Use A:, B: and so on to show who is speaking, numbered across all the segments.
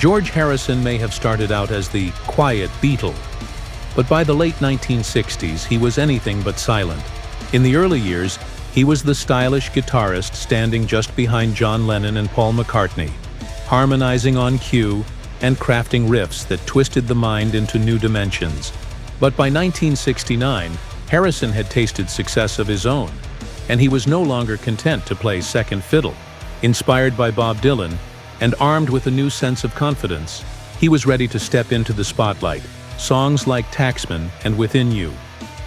A: George Harrison may have started out as the quiet Beatle, but by the late 1960s he was anything but silent. In the early years, he was the stylish guitarist standing just behind John Lennon and Paul McCartney, harmonizing on cue and crafting riffs that twisted the mind into new dimensions. But by 1969, Harrison had tasted success of his own, and he was no longer content to play second fiddle. Inspired by Bob Dylan, and armed with a new sense of confidence, he was ready to step into the spotlight. Songs like Taxman and Within You,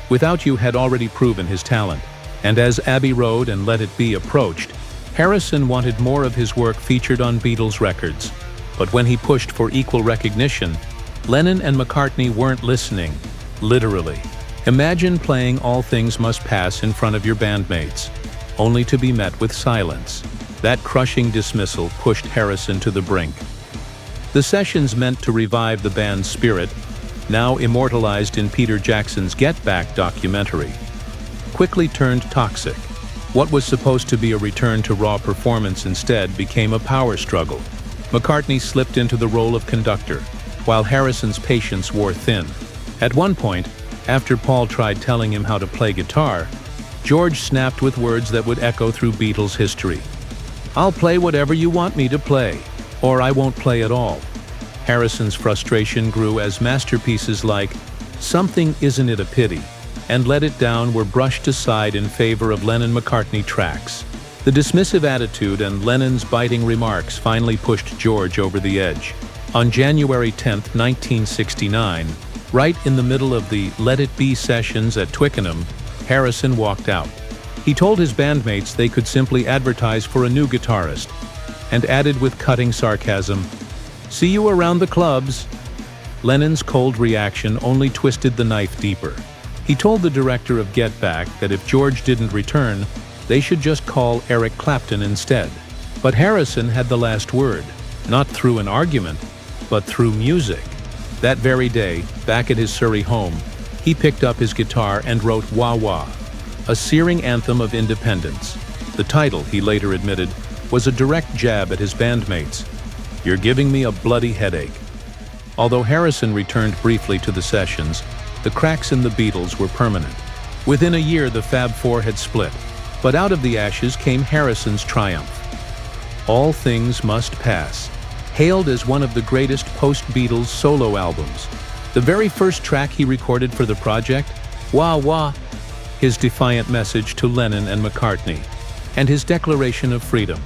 A: Without You had already proven his talent, and as Abbey Road and Let It Be approached, Harrison wanted more of his work featured on Beatles records. But when he pushed for equal recognition, Lennon and McCartney weren't listening, literally. Imagine playing All Things Must Pass in front of your bandmates, only to be met with silence. That crushing dismissal pushed Harrison to the brink. The sessions meant to revive the band's spirit, now immortalized in Peter Jackson's Get Back documentary, quickly turned toxic. What was supposed to be a return to raw performance instead became a power struggle. McCartney slipped into the role of conductor, while Harrison's patience wore thin. At one point, after Paul tried telling him how to play guitar, George snapped with words that would echo through Beatles history. "I'll play whatever you want me to play, or I won't play at all." Harrison's frustration grew as masterpieces like Something Isn't It a Pity and Let It Down were brushed aside in favor of Lennon McCartney tracks. The dismissive attitude and Lennon's biting remarks finally pushed George over the edge. On January 10, 1969, right in the middle of the Let It Be sessions at Twickenham, Harrison walked out. He told his bandmates they could simply advertise for a new guitarist, and added with cutting sarcasm, "See you around the clubs." Lennon's cold reaction only twisted the knife deeper. He told the director of Get Back that if George didn't return, they should just call Eric Clapton instead. But Harrison had the last word, not through an argument, but through music. That very day, back at his Surrey home, he picked up his guitar and wrote Wah Wah, a searing anthem of independence. The title, he later admitted, was a direct jab at his bandmates. "You're giving me a bloody headache." Although Harrison returned briefly to the sessions, the cracks in the Beatles were permanent. Within a year, the Fab Four had split, but out of the ashes came Harrison's triumph. All Things Must Pass, hailed as one of the greatest post-Beatles solo albums. The very first track he recorded for the project, Wah Wah, his defiant message to Lennon and McCartney, and his declaration of freedom.